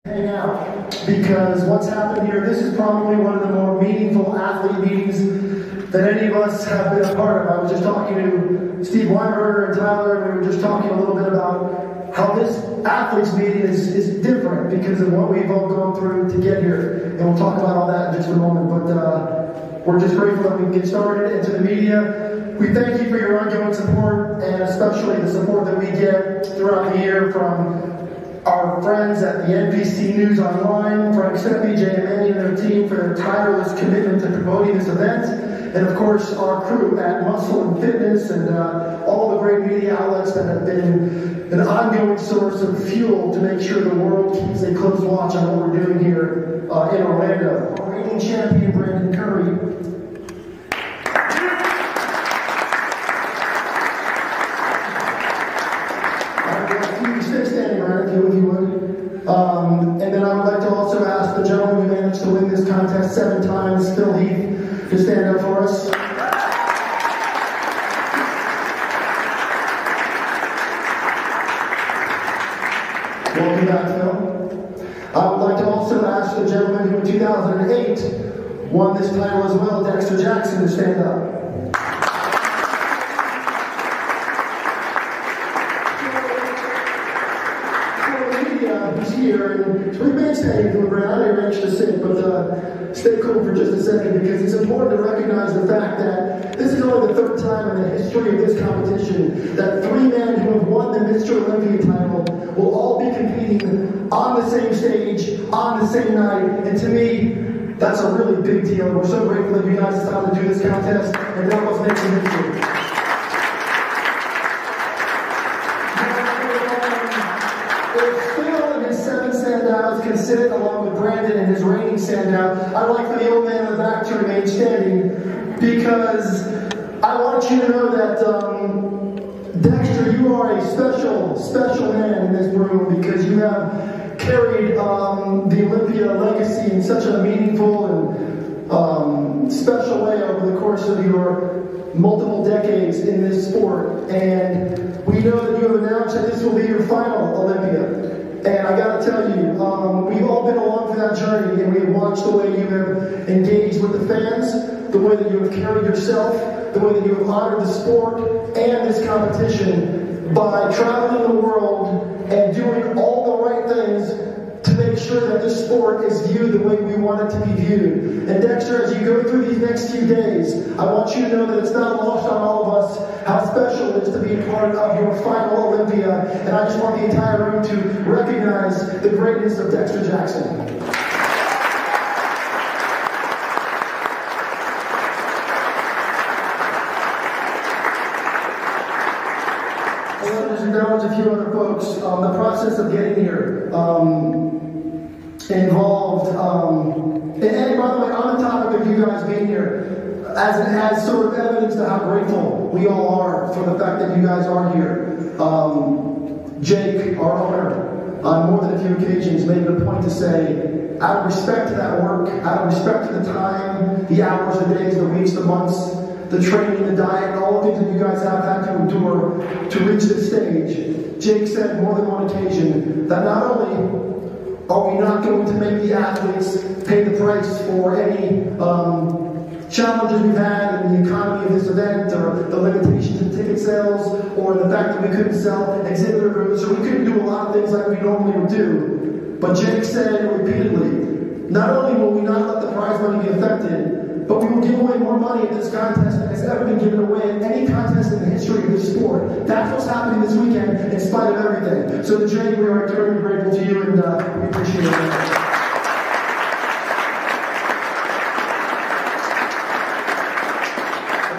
Hang out, because what's happened here, this is probably one of the more meaningful athlete meetings that any of us have been a part of. I was just talking to Steve Weinberger and Tyler, and we were just talking a little bit about how this athletes meeting is different because of what we've all gone through to get here. And we'll talk about all that in just a moment, but we're just grateful that we can get started. And to the media, we thank you for your ongoing support, and especially the support that we get throughout the year from our friends at the NBC News Online, Frank Seppi, Jay Manny, and their team for their tireless commitment to promoting this event, and of course our crew at Muscle & Fitness and all the great media outlets that have been an ongoing source of fuel to make sure the world keeps a close watch on what we're doing here in Orlando. Our reigning champion, Brandon Curry. If you would. And then I would like to also ask the gentleman who managed to win this contest 7 times, Phil Heath, to stand up for us. Welcome back, Phil. I would like to also ask the gentleman who in 2008 won this title as well, Dexter Jackson, to stand up. Who's here, and remain standing to the ground. I didn't arrange to sit, but stay cool for just a second, because it's important to recognize the fact that this is only the 3rd time in the history of this competition that 3 men who have won the Mr. Olympia title will all be competing on the same stage, on the same night, and to me, that's a really big deal. We're so grateful that you guys decided to do this contest, and that was making history. Can sit along with Brandon and his reigning standout. I'd like for the old man in the back to remain standing, because I want you to know that Dexter, you are a special man in this room, because you have carried the Olympia legacy in such a meaningful and special way over the course of your multiple decades in this sport. And we know that you have announced that this will be your final Olympia. And I got to tell you, we've all been along for that journey, and we have watched the way you have engaged with the fans, the way that you have carried yourself, the way that you have honored the sport and this competition by traveling the world and doing all the right things to make sure that this sport is viewed the way we want it to be viewed. And Dexter, as you go through these next few days, I want you to know that it's not lost on all of us how special it is to be a part of your final Olympia. And I just want the entire room to recognize the greatness of Dexter Jackson. I want to just acknowledge a few other folks. The process of getting here involved, and by the way, on the topic of you guys being here, as sort of evidence to how grateful we all are for the fact that you guys are here. Jake, our owner, on more than a few occasions made it a point to say, out of respect to that work, out of respect to the time, the hours, the days, the weeks, the months, the training, the diet, all the things that you guys have had to endure to reach this stage, Jake said more than one occasion that not only are we not going to make the athletes pay the price for any challenges we've had in the economy of this event, or the limitations in ticket sales, or the fact that we couldn't sell exhibitor booths, or we couldn't do a lot of things like we normally would do. But Jake said repeatedly, not only will we not let the prize money be affected, but we will give away more money at this contest than has ever been given away at any contest in the history of this sport. That's what's happening this weekend, in spite of everything. So Jake, we are eternally grateful to you, and we appreciate it.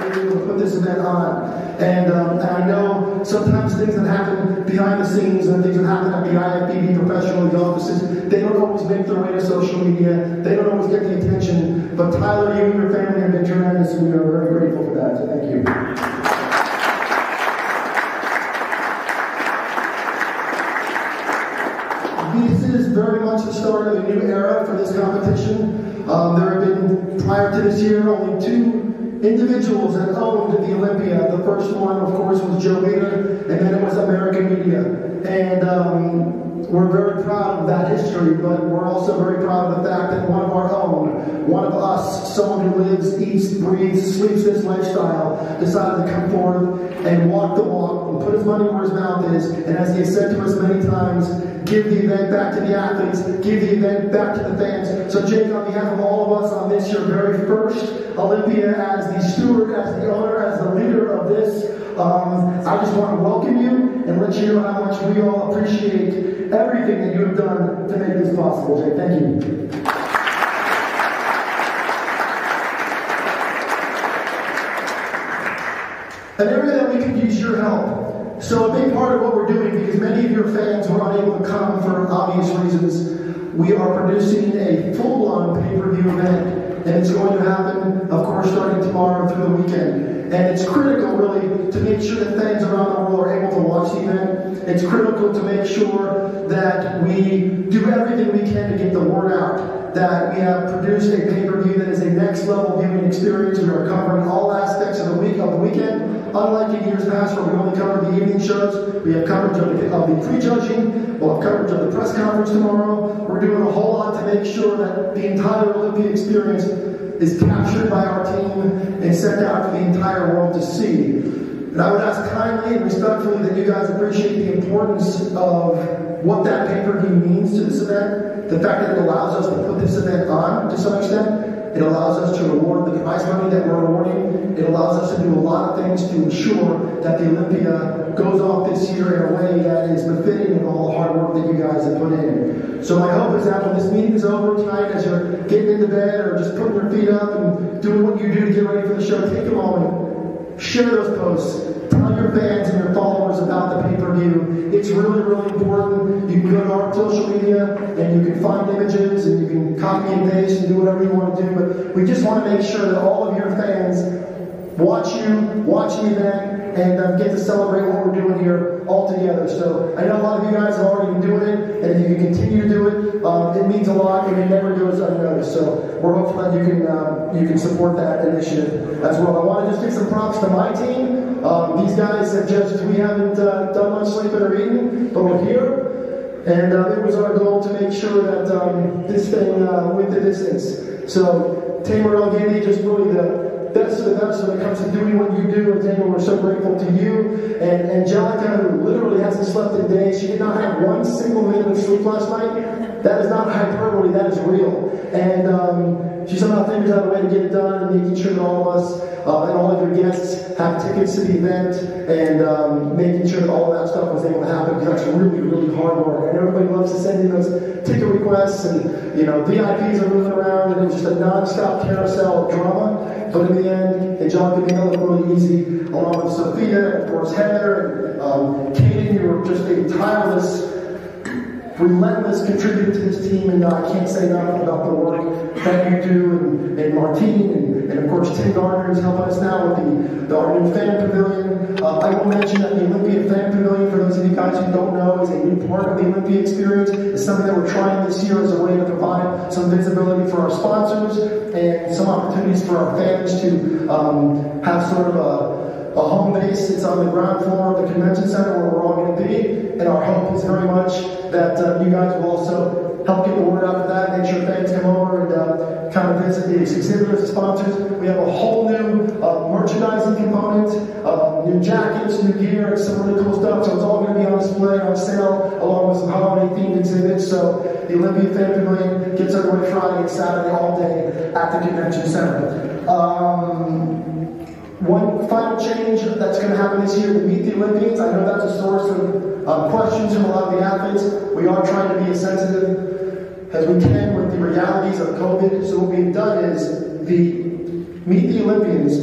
To put this event on, and I know sometimes things that happen behind the scenes and things that happen at the IFBB professional league offices, they don't always make their way to social media, they don't always get the attention, but Tyler, you and your family have been tremendous, and we are very grateful for that, so thank you. This is very much the start of a new era for this competition. There have been, prior to this year, only 2 individuals that owned the Olympia. The first one, of course, was Joe Bader, and then it was American Media. And we're very proud of that history, but we're also very proud of the fact that one of our own, one of us, someone who lives, eats, breathes, sleeps this lifestyle, decided to come forth and walk the walk and put his money where his mouth is, and as he has said to us many times, give the event back to the athletes, give the event back to the fans. So Jake, on behalf of all of us on this, your very first Olympia, as the steward, as the owner, as the leader of this, I just want to welcome you and let you know how much we all appreciate everything that you have done to make this possible, Jake. Thank you. An area that we could use your help. So a big part of what we're doing, because many of your fans were unable to come for obvious reasons, we are producing a full-blown pay-per-view event, and it's going to happen, of course, starting tomorrow through the weekend. And it's critical, really, to make sure that fans around the world are able to watch the event. It's critical to make sure that we do everything we can to get the word out, that we have produced a pay-per-view that is a next-level viewing experience. We are covering all aspects of the weekend. Unlike in years past where we only cover the evening shows, we have coverage of the pre-judging, we'll have coverage of the press conference tomorrow. We're doing a whole lot to make sure that the entire Olympia experience is captured by our team and sent out to the entire world to see. And I would ask kindly and respectfully that you guys appreciate the importance of what that pay-per-view means to this event, the fact that it allows us to put this event on to some extent. It allows us to reward the prize money that we're awarding. It allows us to do a lot of things to ensure that the Olympia goes off this year in a way that is befitting of all the hard work that you guys have put in. So my hope is that when this meeting is over tonight, as you're getting into bed or just putting your feet up and doing what you do to get ready for the show, take a moment, share those posts, tell your fans and your followers about the pay-per-view. It's really, really important. You can go to our social media and you can find images and you can copy and paste and do whatever you want to do, but we just want to make sure that all of your fans watch the event, and get to celebrate what we're doing here all together. So I know a lot of you guys have already been doing it, and if you can continue to do it, it means a lot, and it never goes unnoticed. So we're hopeful that you can support that initiative as well. I want to just give some props to my team. These guys have we haven't done much sleeping or eating, but we're here, and it was our goal to make sure that this thing went the distance. So Tamer El-Gandhi, just really the best of the best when it comes to doing what you do, and Tamer, we're so grateful to you. And Angelica, who literally hasn't slept in days, she did not have one single minute of sleep last night. That is not hyperbole, that is real. And she somehow figures out a way to get it done, and making sure that all of us and all of your guests have tickets to the event, and making sure that all of that stuff was able to happen, because that's really, really hard work. And everybody loves to send in those ticket requests, and VIPs are moving around, and it was just a non-stop carousel of drama. But in the end, Angelica made it look really easy, along with Sophia, and of course Heather, and Kaden. You were just a tireless, relentless contributor to this team, and I can't say enough about the work that you do, and Martine, and of course Tim Gardner is helping us now with our new fan pavilion. I will mention that the Olympia fan pavilion, for those of you guys who don't know, is a new part of the Olympia experience. It's something that we're trying this year as a way to provide some visibility for our sponsors and some opportunities for our fans to have sort of a home base. It's on the ground floor of the convention center where we're all going to be, and our hope is very much that you guys will also help get the word out for that, make sure fans come over and kind of visit the exhibitors and sponsors. We have a whole new merchandising component, new jackets, new gear, and some really cool stuff. So it's all going to be on display, on sale, along with some holiday-themed exhibits. So the Olympia Fan Pavilion gets underway Friday and Saturday all day at the convention center. One final change that's going to happen this year to Meet the Olympians. I know that's a source of questions from a lot of the athletes. We are trying to be as sensitive as we can with the realities of COVID. So what we've done is the Meet the Olympians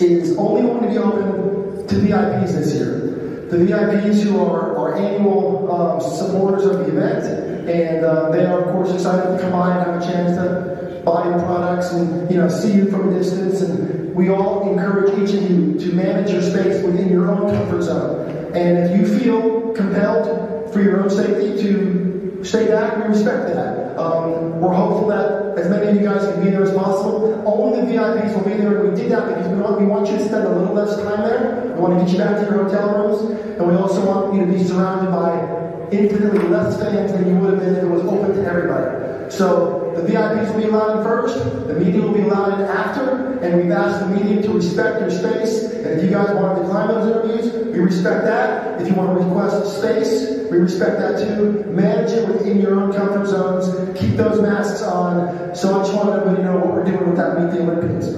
is only going to be open to VIPs this year. The VIPs who are our annual supporters of the event, and they are of course excited to come by and have a chance to buy your products and see you from a distance. And we all encourage each of you to manage your space within your own comfort zone. And if you feel compelled for your own safety to stay back, we respect that. We're hopeful that as many of you guys can be there as possible. Only the VIPs will be there, and we did that because we want you to spend a little less time there. We want to get you back to your hotel rooms, and we also want you to be surrounded by infinitely less fans than you would have been if it was open to everybody. So the VIPs will be allowed in first, the media will be allowed in after, and we've asked the media to respect your space. And if you guys want to decline those interviews, we respect that. If you want to request space, we respect that too. Manage it within your own comfort zones. Keep those masks on. So I just want everybody to know what we're doing with that Meet the Olympians.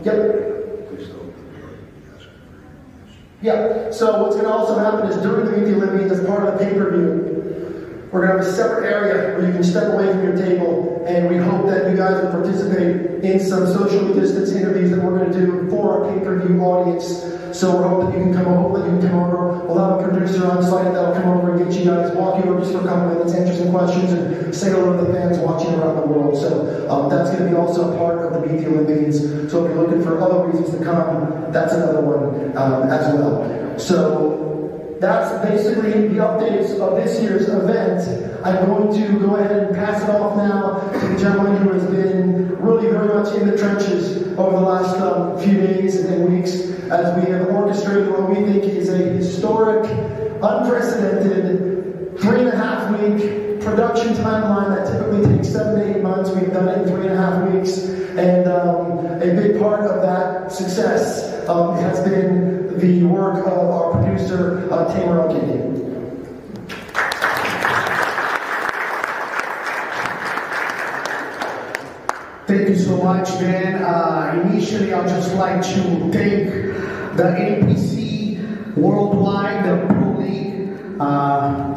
Yep. Yeah, so what's going to also happen is during the Meet the Olympians, as part of the pay-per-view, we're going to have a separate area where you can step away from your table, and we hope that you guys will participate in some socially distanced interviews that we're going to do for our pay-per-view audience. So we're hoping that you can come over. Hopefully you can come over. We'll have a producer on site that'll come over and get you guys, walk you over just for a couple minutes, answer some questions, and say hello to the fans watching around the world. So that's going to be also a part of the Meet the Olympians. So if you're looking for other reasons to come, that's another one as well. So that's basically the updates of this year's event. I'm going to go ahead and pass it off now to the gentleman who has been really very much in the trenches over the last few days and weeks as we have orchestrated what we think is a historic, unprecedented 3.5-week production timeline that typically takes 7 to 8 months. We've done it in 3.5 weeks, and a big part of that success has been the work of our producer, Tamer Al-Kindi. Thank you so much, man. Initially, I'd just like to thank the APC Worldwide, the Pro League,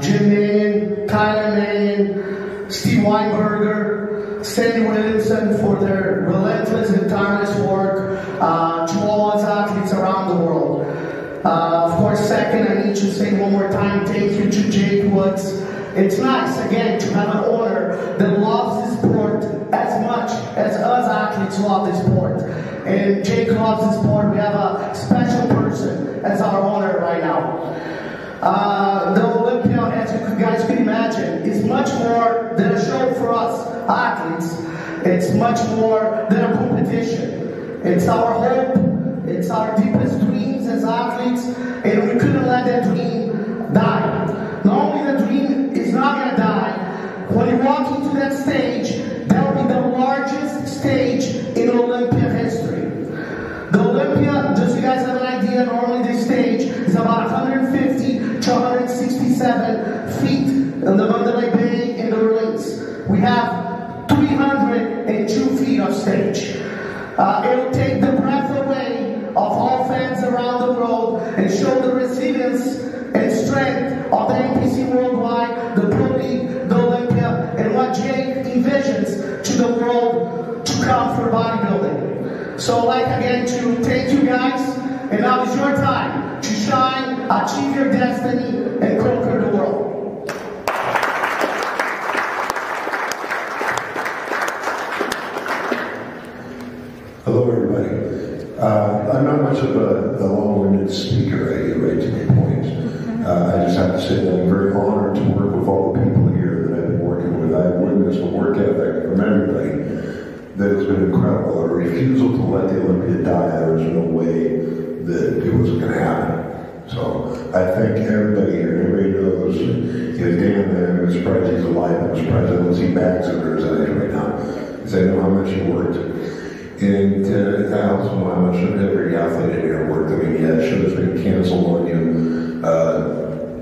Jim Mannion, Tyler Mannion, Steve Weinberger, Sandy Williamson for their relentless and tireless work, to all us athletes around the world. Of course, second, I need to say one more time, thank you to Jake Woods. It's nice, again, to have an owner that loves the sport as much as us athletes love the sport. And Jake loves the sport. We have a special person as our owner right now. The Olympia, as you guys can imagine, is much more than a show for us athletes. It's much more than a competition. It's our hope. It's our deepest dreams as athletes, and we couldn't let that dream die. Not only the dream is not going to die, when you walk into that stage, that will be the largest stage in Olympia history. The Olympia, just so you guys have an idea, normally this stage is about 150 to 167 feet in the Mandalay Bay in the Orleans. We have 302 feet of stage. It'll take the breath away of all fans around the world and show the resilience and strength of the APC Worldwide, the Pro League, the Olympia, and what Jake envisions to the world to come for bodybuilding. So I'd like again to thank you guys, and now is your time to shine, achieve your destiny, and conquer the world. Hello, everybody. I'm not much of a long-winded speaker. I get right to the point. I just have to say that I'm very honored to work with all the people here that I've been working with. I've witnessed a work ethic from everybody that has been incredible. A refusal to let the Olympia die. There was no way that it wasn't going to happen. So I thank everybody here. Everybody knows, Dan, I'm surprised he's alive. I'm surprised I don't see bags under his eyes right now, because I know how much he worked. And I also know how much every athlete in here worked. I mean, yeah, shows been canceled on you.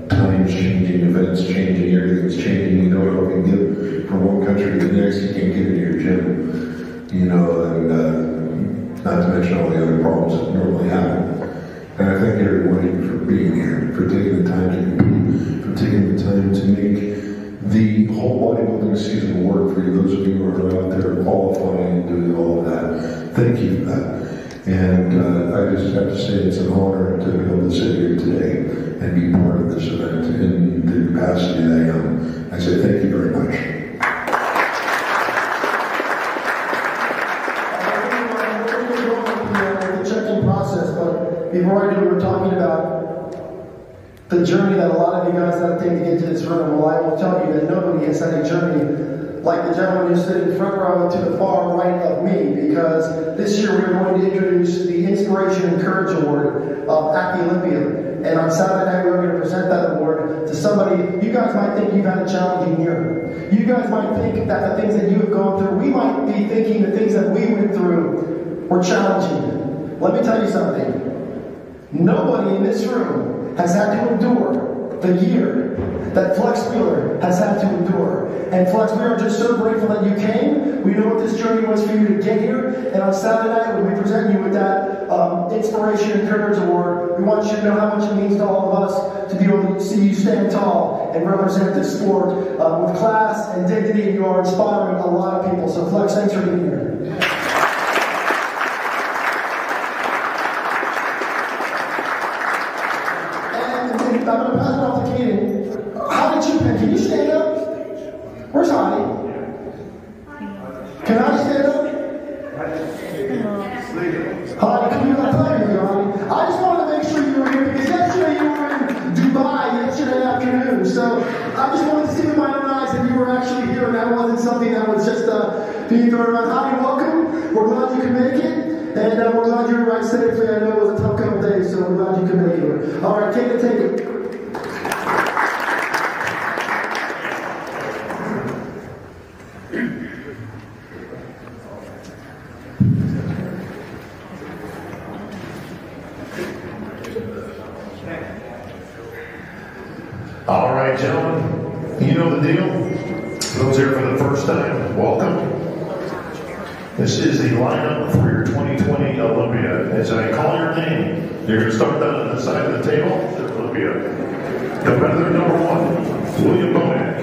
Times changing, events changing, everything's changing. You don't know if you can get from one country to the next. You can't get into your gym, you know, and not to mention all the other problems that normally happen. And I thank everyone for being here, for taking the time to compete, for taking the time to make the whole bodybuilding season work for you. Those of you who are out there qualifying and doing all of that, thank you for that. And I just have to say it's an honor to be able to sit here today and be part of this event in the capacity that I am. I say thank you very much. The check-in process, but before I do, we're talking about the journey that a lot of you guys have taken to get to this room. Well, I will tell you that nobody has had a journey like the gentleman who's sitting front row to the far right of me, because this year we're going to introduce the Inspiration and Courage Award at the Olympia. And on Saturday night, we're going to present that award to somebody. You guys might think you've had a challenging year. You guys might think that the things that you have gone through, we might be thinking the things that we went through were challenging. Let me tell you something. Nobody in this room has had to endure the year that Flex Wheeler has had to endure. And Flex, we are just so grateful that you came. We know what this journey was for you to get here. And on Saturday night, when we present you with that Inspiration and Courage Award, we want you to know how much it means to all of us to be able to see you stand tall and represent this sport with class and dignity. And you are inspiring a lot of people. So Flex, thanks for being here. I'm going to pass it off to Kaden. How did you pick? Can you stand up? Where's Honey? Can Honey stand up? Honey, can you not play with you, Honey? I just wanted to make sure you were here because yesterday you were in Dubai yesterday afternoon. So I just wanted to see with my own eyes that you were actually here and that wasn't something that was just being thrown around. Honey, welcome. We're glad you could make it. And we're glad you were right safely. I know it was a tough couple days, so we're glad you could make it. All right, take it. All right, gentlemen, you know the deal. Those here for the first time, welcome. This is the lineup for your 2020 Olympia. As I call your name, you're going to start down on the side of the table. Olympia. Competitor number 1, William Bonac.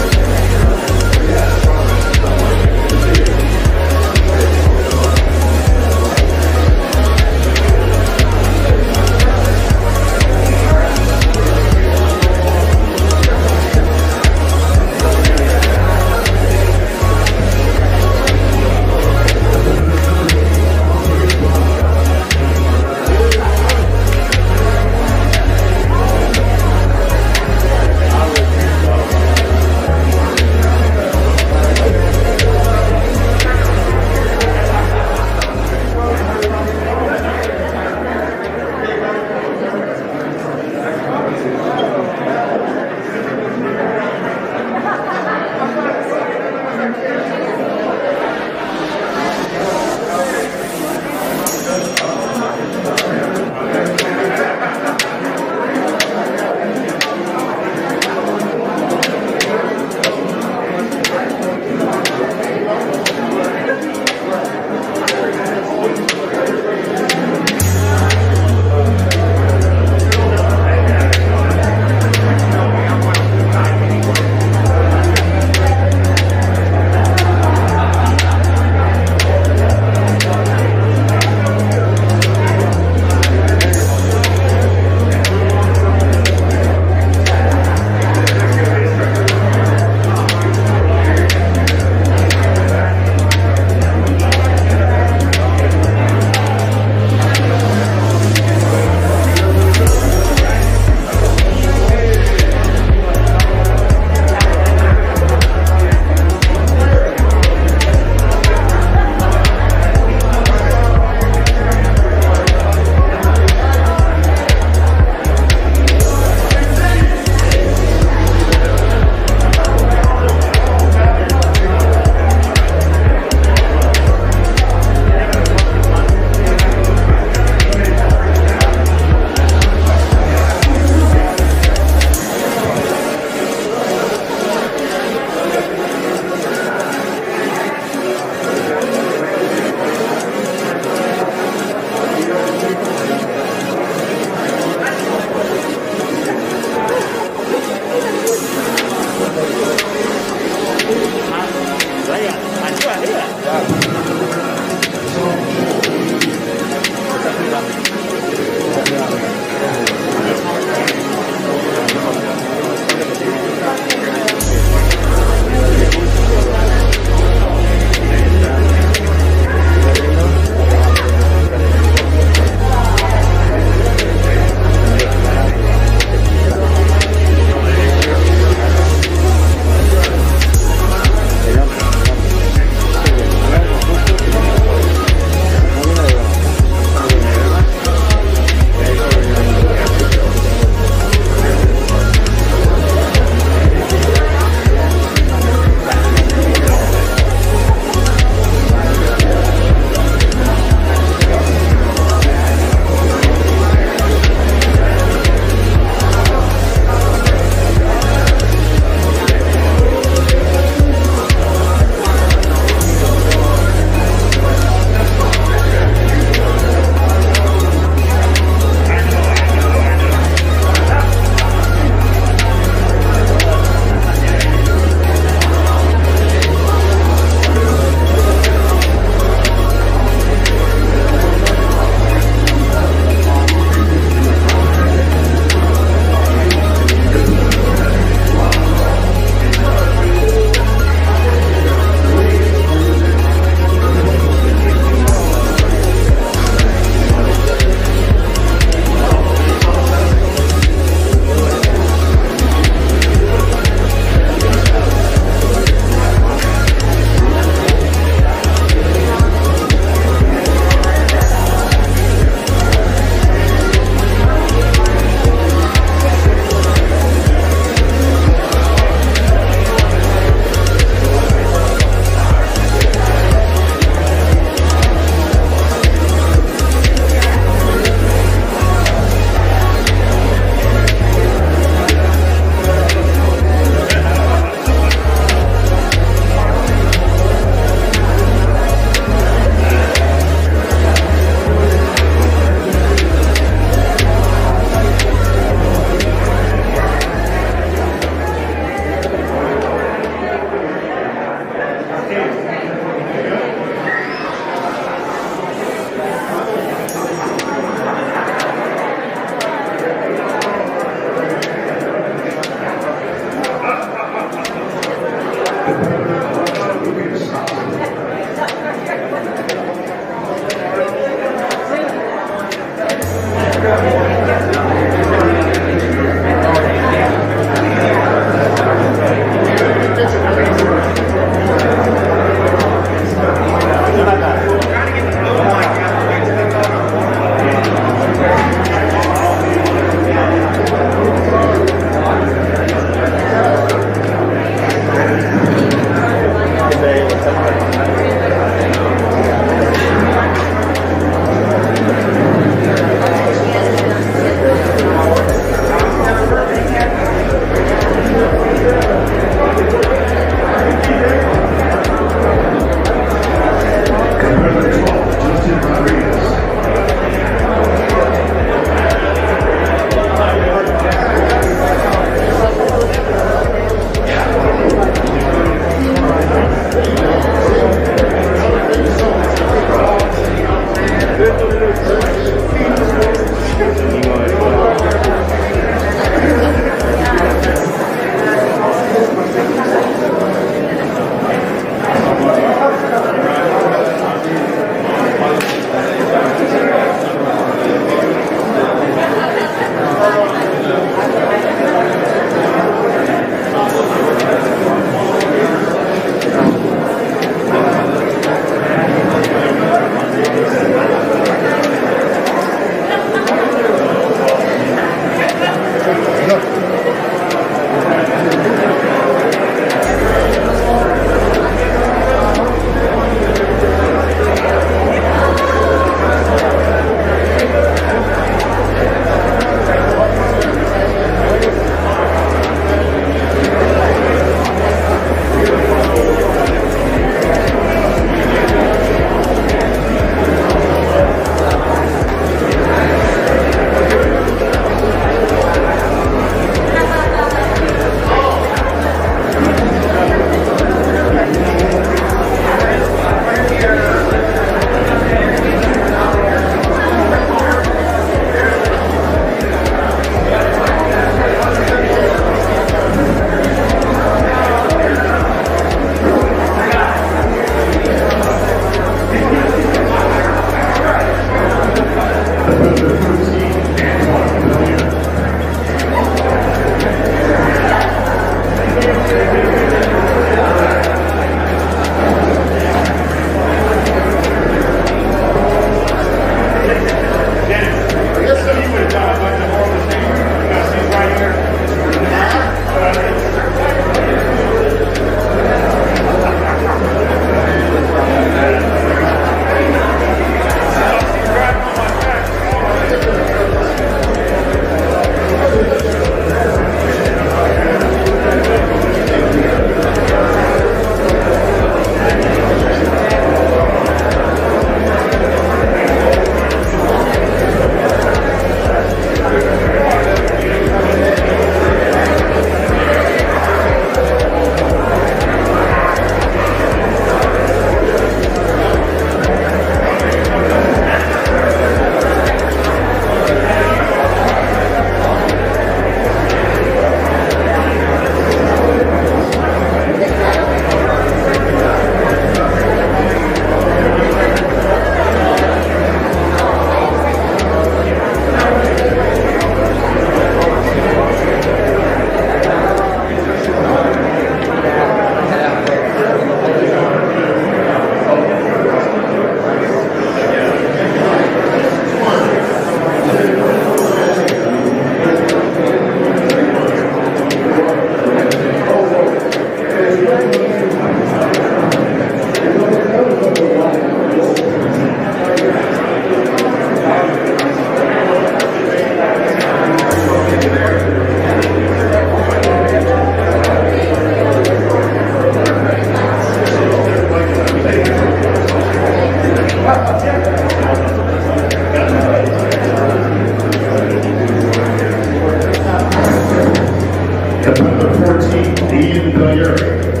on your